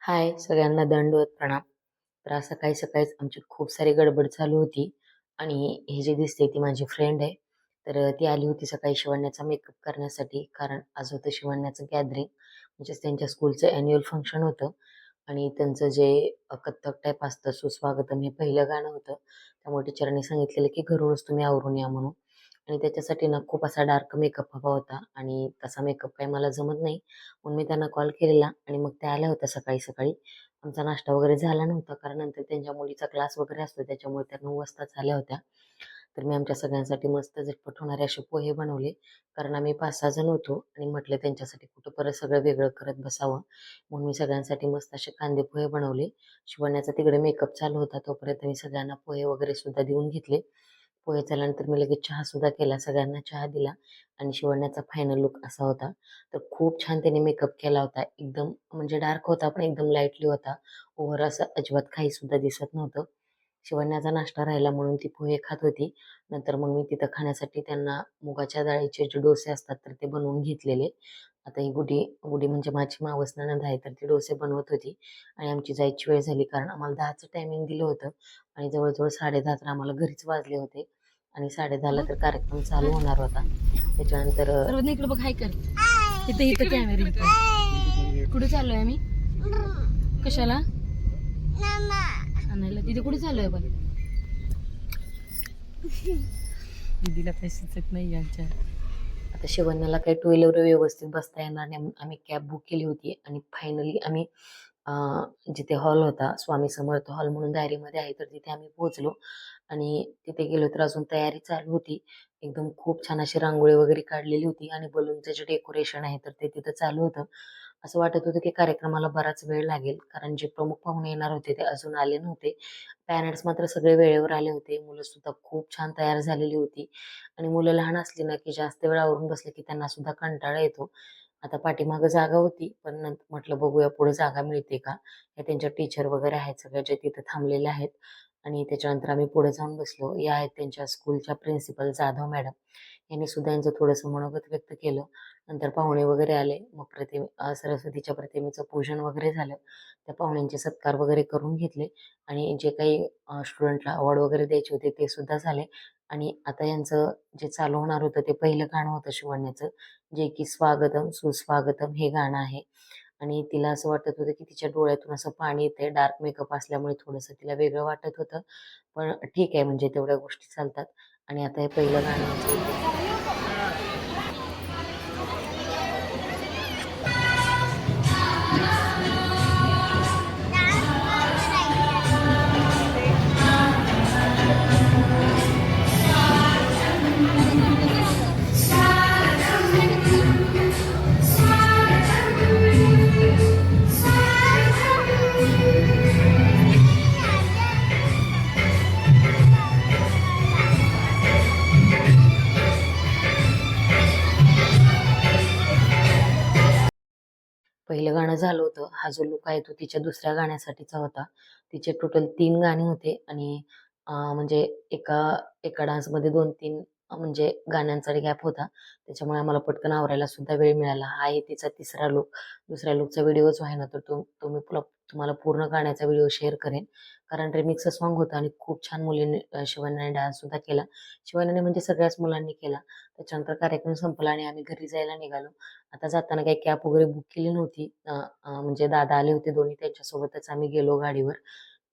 हाय सगळ्यांना दंडवत प्रणाम. तर आज सकाळी सकाळीच आमची खूप सारी गडबड चालू होती आणि हे जे दिसते ती माझी फ्रेंड आहे. तर ती आली होती सकाळी शिवण्याचा मेकअप करण्यासाठी, कारण आज होतं शिवण्याचं गॅदरिंग, म्हणजेच त्यांच्या स्कूलचं अॅन्युअल फंक्शन होतं. आणि त्यांचं जे कथ्थक टाईप असतं सुस्वागतम हे पहिलं गाणं होतं. त्यामुळे टीचरने सांगितलेलं की घरूनच तुम्ही आवरून या म्हणून. आणि त्याच्यासाठी ना खूप असा डार्क मेकअप हवा होता आणि तसा मेकअप काही मला जमत नाही. म्हणून मी त्यांना कॉल केलेला आणि मग त्या आल्या होत्या सकाळी सकाळी. आमचा नाश्ता वगैरे झाला नव्हता, कारण नंतर त्यांच्या मुलीचा क्लास वगैरे असतो, त्याच्यामुळे त्या 9 वाजताच आल्या होत्या. तर मी आमच्या सगळ्यांसाठी मस्त झटपट होणारे असे पोहे बनवले, कारण आम्ही 5-6 जण होतो आणि म्हटलं त्यांच्यासाठी कुठं परत सगळं वेगळं करत बसावं. म्हणून मी सगळ्यांसाठी मस्त असे कांदे पोहे बनवले. शिवण्याचा तिकडे मेकअप चालू होता, तोपर्यंत मी सगळ्यांना पोहे वगैरे सुद्धा देऊन घेतले. पोहे झाल्यानंतर मी लगेच चहा सुद्धा केला, सगळ्यांना चहा दिला आणि शिवण्याचा फायनल लुक असा होता. तर खूप छान त्याने मेकअप केला होता. एकदम म्हणजे डार्क होता, पण एकदम लाईटली होता. ओव्हर असं अजिबात काही सुद्धा दिसत नव्हतं. शिवण्याचा नाश्ता राहिला म्हणून ती पोहे खात होती. नंतर मग मी तिथं खाण्यासाठी त्यांना मुगाच्या डाळीचे जे डोसे असतात तर ते बनवून घेतलेले. आता ही गुडी गुडी म्हणजे माझी मावस नणंद आहे, तर ती डोसे बनवत होती आणि आमची जायची वेळ झाली, कारण आम्हाला 10चं टायमिंग दिलं होतं आणि जवळ-जवळ 10:30 तर आम्हाला घरीच वाजले होते आणि 10:30ला बघ तर कार्यक्रम चालू हाय होणार होता. त्याच्यानंतर सर्वज्ञ इकडे बघ हाय कर इथं इथं कॅमेरा इथं कुठे चाललोय आम्ही कशाला आणायला तिथे कुठे चाललोय पण दीदीला काही सुचत नाही यांच्या आता शिवण्याला काही टू व्हीलर व्यवस्थित बसता येणार नाही म्हणून आम्ही कॅब बुक केली होती आणि फायनली आम्ही जिथे हॉल होता, स्वामी समर्थ हॉल म्हणून दायरीमध्ये आहे, तर तिथे आम्ही पोहोचलो आणि तिथे गेलो तर अजून तयारी चालू होती. एकदम खूप छान अशी रांगोळी वगैरे काढलेली होती आणि बलूनचं जे डेकोरेशन आहे तर ते तिथं चालू होतं. असं वाटत होतं की कार्यक्रमाला बराच वेळ लागेल, कारण जे प्रमुख पाहुणे येणार होते ते अजून आले नव्हते. पॅरेंट्स मात्र सगळे वेळेवर आले होते. मुलं सुद्धा खूप छान तयार झालेली होती आणि मुलं लहान असली ना की जास्त वेळ आवरून बसले की त्यांना सुद्धा कंटाळा येतो. आता पाठीमागं जागा होती, पण नंतर म्हटलं बघूया पुढे जागा मिळते का? या त्यांच्या टीचर वगैरे आहेत सगळ्या, जे तिथे थांबलेल्या आहेत. आणि त्याच्यानंतर आम्ही पुढे जाऊन बसलो. या आहेत त्यांच्या स्कूलच्या प्रिन्सिपल जाधव मॅडम. यांनी सुद्धा यांचं थोडंसं मनोगत व्यक्त केलं. नंतर पाहुणे वगैरे आले. मग सरस्वतीच्या प्रतिमेचं पूजन वगैरे झालं. त्या पाहुण्यांचे सत्कार वगैरे करून घेतले आणि जे काही स्टुडंटला अवॉर्ड वगैरे द्यायचे होते ते सुद्धा झाले. आणि आता यांचं जे चालू होणार होतं ते पहिलं गाणं होतं शिवण्याचं, जे की स्वागतम सुस्वागतम हे गाणं आहे. आणि तिला असं वाटत होतं की तिच्या डोळ्यातून असं पाणी येतंय. डार्क मेकअप असल्यामुळे थोडंसं तिला वेगळं वाटत होतं. पण ठीक आहे, म्हणजे तेवढ्या गोष्टी चालतात. आणि आता हे पहिलं गाणं यांचं इथे पहिलं गाणं झालं होतं. हा जो लूक आहे तो तिच्या दुसऱ्या गाण्यासाठीचा होता. तिचे टोटल 3 गाणे होते आणि म्हणजे एका एका डान्समध्ये 2-3 म्हणजे गाण्यांचा गॅप होता. त्याच्यामुळे आम्हाला पटकन आवरायला सुद्धा वेळ मिळाला. हा आहे तिचा तिसरा लूक. दुसऱ्या लूकचा व्हिडिओ जो आहे ना, तर तो मी तुम्हाला पूर्ण गाण्याचा व्हिडिओ शेअर करेन. कारण रिमिक्सचं सॉन्ग होतं आणि खूप छान मुलींनी शिवण्याने डान्स सुद्धा केला. शिवण्याने म्हणजे सगळ्याच मुलांनी केला. त्याच्यानंतर कार्यक्रम संपला आणि आम्ही घरी जायला निघालो. आता जाताना काही कॅब वगैरे बुक केली नव्हती. म्हणजे दादा आले होते दोन्ही, त्यांच्यासोबतच आम्ही गेलो गाडीवर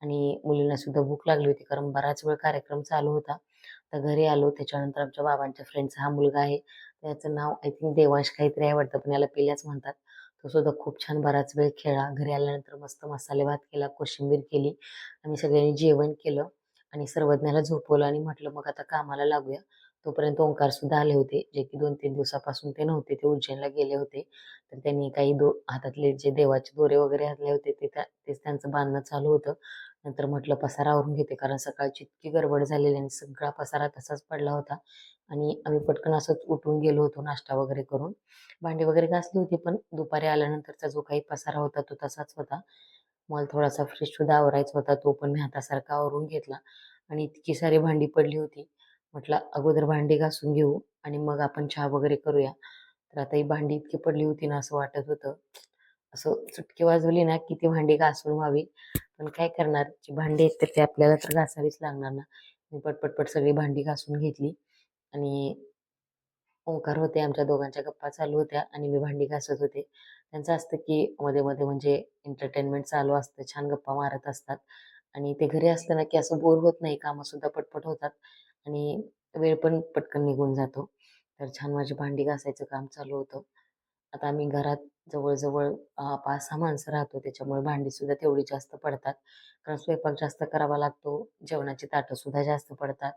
आणि मुलींना सुद्धा भूक लागली होती, कारण बराच वेळ कार्यक्रम चालू होता. तर घरी आलो. त्याच्यानंतर आमच्या बाबांच्या फ्रेंडचा हा मुलगा आहे. त्याचं नाव आय थिंक देवांश काहीतरी आहे वाटतं, पण याला पिल्याच म्हणतात. तो सुद्धा खूप छान बराच वेळ खेळला. घरी आल्यानंतर मस्त मसाले भात केला, कोशिंबीर केली. आम्ही सगळ्यांनी जेवण केलं आणि सर्वज्ञाला झोपवलं आणि म्हटलं मग आता कामाला लागूया. तोपर्यंत ओंकार सुद्धा आले होते, जे की 2-3 दिवसापासून ते नव्हते. ते उज्जैनला गेले होते. तर त्यांनी काही हातातले जे देवाचे दोरे वगैरे घातले होते तेच त्यांचं बांधणं चालू होतं. नंतर म्हटलं पसारा आवरून घेते, कारण सकाळची इतकी गडबड झालेली आणि सगळा पसारा तसाच पडला होता. आणि आम्ही पटकन असंच उठून गेलो होतो नाश्ता वगैरे करून. भांडी वगैरे घासली होती, पण दुपारी आल्यानंतरचा जो काही पसारा होता तो तसाच होता. मला थोडासा फ्रेश सुद्धा आवरायचा होता, तो पण मी हातासारखा आवरून घेतला. आणि इतकी सारी भांडी पडली होती. म्हटलं अगोदर भांडी घासून घेऊ आणि मग आपण चहा वगैरे करूया. तर आता ही भांडी इतकी पडली होती ना, असं वाटत होतं असं चुटकी वाजवली ना की ती भांडी घासून व्हावी. पण काय करणार, जी भांडी आहेत तर ते आपल्याला तर घासावीच लागणार ना. मी पटपट सगळी भांडी घासून घेतली आणि ओंकार होते, आमच्या दोघांच्या गप्पा चालू होत्या आणि मी भांडी घासत होते. त्यांचं असतं की मध्ये-मध्ये म्हणजे एंटरटेनमेंट चालू असतं, छान गप्पा मारत असतात आणि ते घरी असलं ना की असं बोर होत नाही, कामंसुद्धा पटपट होतात आणि वेळ पण पटकन निघून जातो. तर छान माझी भांडी घासायचं काम चालू होतं. आता आम्ही घरात जवळ-जवळ 5-6 माणसं राहतो, त्याच्यामुळे भांडीसुद्धा तेवढी जास्त पडतात. कारण स्वयंपाक जास्त करावा लागतो, जेवणाची ताटंसुद्धा जास्त पडतात.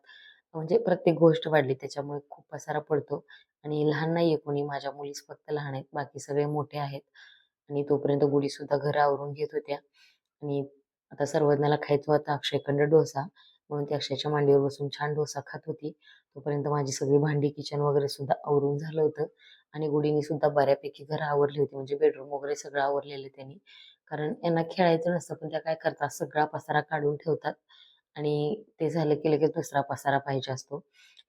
म्हणजे प्रत्येक गोष्ट वाढली त्याच्यामुळे खूप पसारा पडतो आणि लहान नाहीये कोणी, माझ्या मुलीच फक्त लहान आहेत, बाकी सगळे मोठे आहेत आणि तोपर्यंत गुडीसुद्धा घरं आवरून घेत होत्या आणि आता सर्वज्ञाला खायचा होता अक्षयकडं डोसा, म्हणून ती अक्षयच्या मांडीवर बसून छान डोसा खात होती. तोपर्यंत माझी सगळी भांडी, किचन वगैरे सुद्धा आवरून झालं होतं आणि गुडीने सुद्धा बऱ्यापैकी घरं आवरली होती, म्हणजे बेडरूम वगैरे सगळं आवरलेलं त्यांनी. कारण यांना खेळायचं नसतं, पण त्या काय करतात, सगळा पसारा काढून ठेवतात आणि ते झालं की लगेच दुसरा पसारा पाहिजे असतो.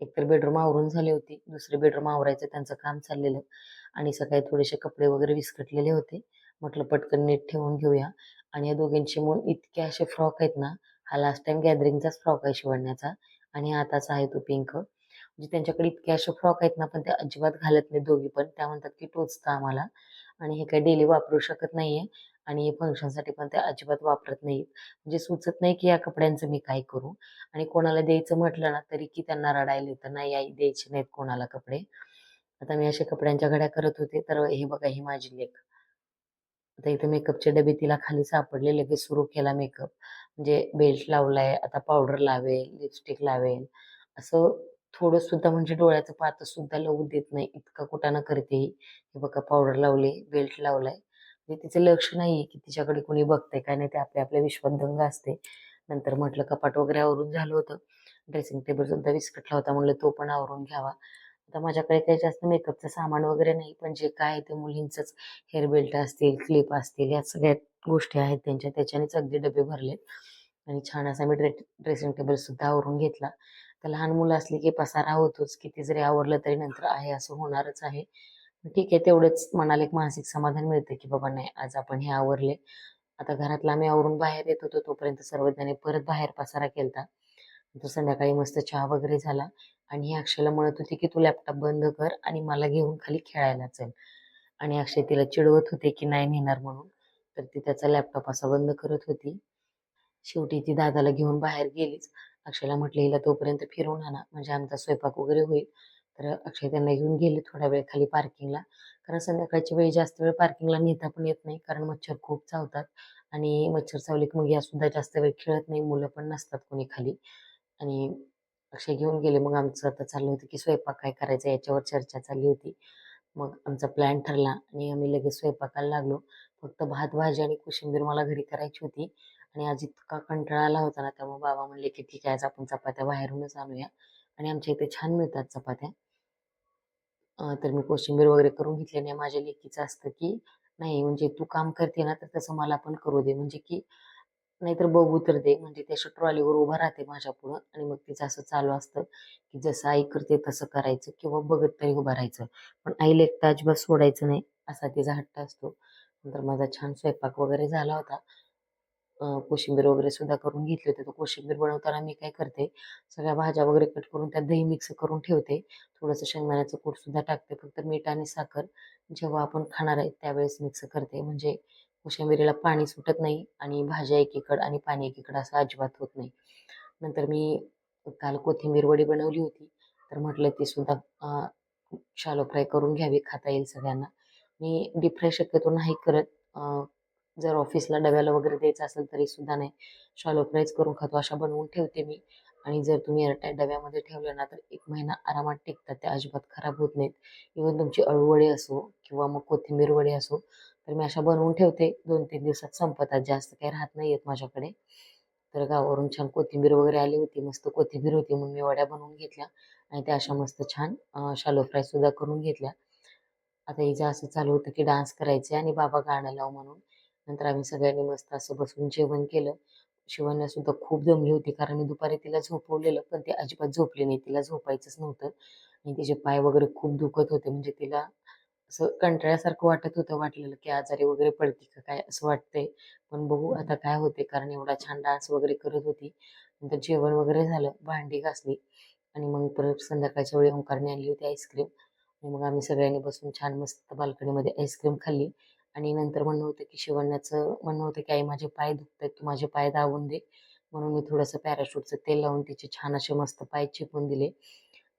एकतर बेडरूम आवरून झाली होती, दुसरी बेडरूम आवरायचं त्यांचं काम चाललेलं आणि सकाळी थोडेसे कपडे वगैरे विस्कटलेले होते. म्हटलं पटकन नीट ठेवून घेऊया आणि या दोघींची म्हणून इतके असे फ्रॉक आहेत ना, हा लास्ट टाईम गॅदरिंगचाच फ्रॉक आहे शिवण्याचा आणि हा आताचा आहे तो पिंक. म्हणजे त्यांच्याकडे इतके असे फ्रॉक आहेत ना, पण ते अजिबात घालत नाहीत दोघी पण. त्या म्हणतात की टोचतं आम्हाला आणि हे काही डेली वापरू शकत नाहीये आणि फंक्शनसाठी पण ते अजिबात वापरत नाहीत. म्हणजे सुचत नाही की या कपड्यांचं मी काय करू आणि कोणाला द्यायचं म्हटलं ना, तरी की त्यांना रडायला येतं, "नाही आई द्यायचे नाहीत कोणाला कपडे." आता मी अशा कपड्यांच्या घड्या करत होते, तर हे बघा ही माझी लेक. आता इथे मेकअपचे डबे तिला खाली सापडले, लगेच सुरू केला मेकअप. म्हणजे बेल्ट लावलाय, आता पावडर लावेल, लिपस्टिक लावेल. असं थोडं सुद्धा म्हणजे डोळ्याचं पातं सुद्धा लावू देत नाही, इतका कुटाणा करते ही. हे बघा पावडर लावली, बेल्ट लावलाय. म्हणजे तिचं लक्ष नाहीये की तिच्याकडे कोणी बघतंय काय नाही, ते आपल्या आपल्या विश्वात दंग असते. नंतर म्हटलं कपाट वगैरे आवरून झालं होतं. ड्रेसिंग टेबल सुद्धा विस्कटला होता, म्हणलं तो पण आवरून घ्यावा. आता माझ्याकडे काही जास्त मेकअपचं सामान वगैरे नाही, पण जे काय आहे ते मुलींचंच हेअर बेल्ट असतील, क्लिप असतील, या सगळ्या गोष्टी आहेत त्यांच्या. त्याच्यानेच अगदी डबे भरलेत आणि छान असा मी ड्रेसिंग टेबल सुद्धा आवरून घेतला. तर लहान मुलं असली की पसारा होतोच. किती जरी आवरलं तरी नंतर आहे असं होणारच आहे. पण ठीक आहे, तेवढंच मनाला एक मानसिक समाधान मिळतं की बाबा नाही आज आपण हे आवरले. आता घरातलं आम्ही आवरून बाहेर येत होतो तोपर्यंत सर्वजणी परत बाहेर पसारा केलता. नंतर संध्याकाळी मस्त चहा वगैरे झाला आणि ही अक्षयला म्हणत होती की तू लॅपटॉप बंद कर आणि मला घेऊन खाली खेळायला चल. आणि अक्षय तिला चिडवत होते की नाही नेणार म्हणून. तर ती त्याचा लॅपटॉप असा बंद करत होती. शेवटी ती दादाला घेऊन बाहेर गेलीच. अक्षयला म्हटलं हिला तोपर्यंत फिरवून आणा म्हणजे आमचा स्वयंपाक वगैरे होईल. तर अक्षय त्यांना घेऊन गेले थोडा वेळ खाली पार्किंगला. कारण संध्याकाळच्या वेळी जास्त वेळ पार्किंगला नेता पण येत नाही कारण मच्छर खूप चावतात आणि मच्छर चावले की मग या सुद्धा जास्त वेळ खेळत नाही. मुलं पण नसतात कोणी खाली आणि अक्षय घेऊन गेले. मग आमचं आता चाललं होतं की स्वयंपाक काय करायचा याच्यावर चर्चा चालली होती. मग आमचा प्लॅन ठरला आणि आम्ही लगेच स्वयंपाकाला लागलो. फक्त भात, भाजी आणि कोशिंबीर मला घरी करायची होती आणि आज इतका कंटाळा आला होता ना, त्यामुळे बाबा म्हणले, की "ठीक आहे, आज आपण चपात्या बाहेरूनच आणूया." आणि आमच्या इथे छान मिळतात चपात्या. तर मी कोशिंबीर वगैरे करून घेतली आणि माझ्या लेकीचं असतं, की नाही म्हणजे तू काम करते ना, तर तसं मला पण करू दे. म्हणजे की नाहीतर बघू तर दे. म्हणजे ती अशी ट्रॉलीवर उभं राहते माझ्यापुढं आणि मग तिचं असं चालू असतं, की जसं आई करते तसं करायचं किंवा बघत तरी उभं राहायचं. पण आईला एकटं अजिबात सोडायचं नाही, असा तिचा हट्ट असतो. नंतर माझा छान स्वयंपाक वगैरे झाला होता. कोशिंबीर वगैरे सुद्धा करून घेतली होती. तर कोशिंबीर बनवताना मी काय करते, सगळ्या भाज्या वगैरे कट करून त्यात दही मिक्स करून ठेवते. थोडंसं शेंगदाण्याचं कूट सुद्धा टाकते. फक्त मीठ आणि साखर जेव्हा आपण खाणार आहे त्यावेळेस मिक्स करते. म्हणजे कोशिंबिरीला पाणी सुटत नाही आणि भाज्या एकीकडं आणि पाणी एकीकडं असं अजिबात होत नाही. नंतर मी काल कोथिंबीर वडी बनवली होती. तर म्हटलं ती सुद्धा शॅलो फ्राय करून घ्यावी, खाता येईल सगळ्यांना. मी डीप फ्राय शक्यतो नाही करत. जर ऑफिसला डब्याला वगैरे द्यायचं असेल तरी सुद्धा नाही. शॅलो फ्रायच करून खातो. अशा बनवून ठेवते मी आणि जर तुम्ही एअरटाईट डब्यामध्ये ठेवल्या ना, तर 1 महिना आरामात टिकतात. त्या अजिबात खराब होत नाहीत. इव्हन तुमची अळूवडी असो किंवा मग कोथिंबीर वडी असो, तर मी अशा बनवून ठेवते. 2-3 दिवसात संपतात. जास्त काही राहत नाहीयेत माझ्याकडे. तर गावावरून छान कोथिंबीर वगैरे आली होती. मस्त कोथिंबीर होती म्हणून मी वड्या बनवून घेतल्या आणि त्या अशा मस्त छान शॅलो फ्राय सुद्धा करून घेतल्या. आता हिचं असं चालू होतं की डान्स करायचे आणि बाबा गाणं लाव म्हणून. नंतर आम्ही सगळ्यांनी मस्त असं बसून जेवण केलं. शिवन्या सुद्धा खूप दमली होती कारण मी दुपारी तिला झोपवलेलं, पण ती अजिबात झोपली नाही. तिला झोपायचंच नव्हतं आणि तिचे पाय वगैरे खूप दुखत होते. म्हणजे तिला असं कंटाळ्यासारखं वाटत होतं. वाटलेलं की आजारी वगैरे पडते का काय असं वाटतंय. पण बघू आता काय होते, कारण एवढा छान डान्स वगैरे करत होती. नंतर जेवण वगैरे झालं, भांडी घासली आणि मग परत संध्याकाळच्या वेळी ओंकारने आणली होती आईस्क्रीम. आणि मग आम्ही सगळ्यांनी बसून छान मस्त बाल्कनीमध्ये आईस्क्रीम खाल्ली. आणि नंतर म्हणणं होतं की शिवण्याचं म्हणणं होतं की आई माझे पाय दुखतात, तू माझे पाय दाबून दे. म्हणून मी थोडंसं पॅराशूटचं तेल लावून तिचे छान असे मस्त पाय चेपून दिले.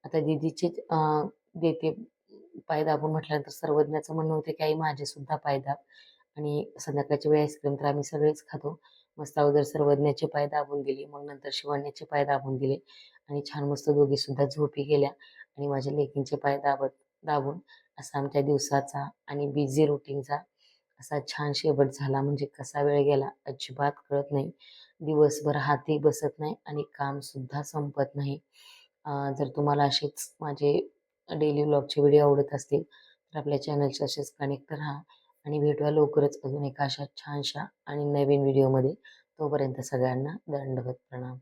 आता दीदीचे देते पाय दाबून म्हटल्यानंतर सर्वज्ञाचं म्हणणं होतं की आई माझे सुद्धा पाय दाब. आणि संध्याकाळच्या वेळी आईस्क्रीम तर आम्ही सगळेच खातो. मस्त अगोदर सर्वज्ञाचे पाय दाबून दिले, मग नंतर शिवण्याचे पाय दाबून दिले आणि छान मस्त दोघी सुद्धा झोपी गेल्या. आणि माझ्या लेकींचे पाय दाबून असा आमच्या दिवसाचा आणि बिझी रुटीनचा असा छान शेवट झाला. म्हणजे कसा वेळ गेला अजिबात कळत नाही. दिवसभर हाती बसत नाही आणि काम सुद्धा संपत नाही. जर तुम्हाला असेच माझे डेली व्लॉगचे व्हिडिओ आवडत असतील तर आपल्या चॅनलशी असेच कनेक्ट राहा आणि भेटूया लवकरच अजून एका अशा छानशा आणि नवीन व्हिडिओमध्ये. तोपर्यंत सगळ्यांना दंडवत प्रणाम.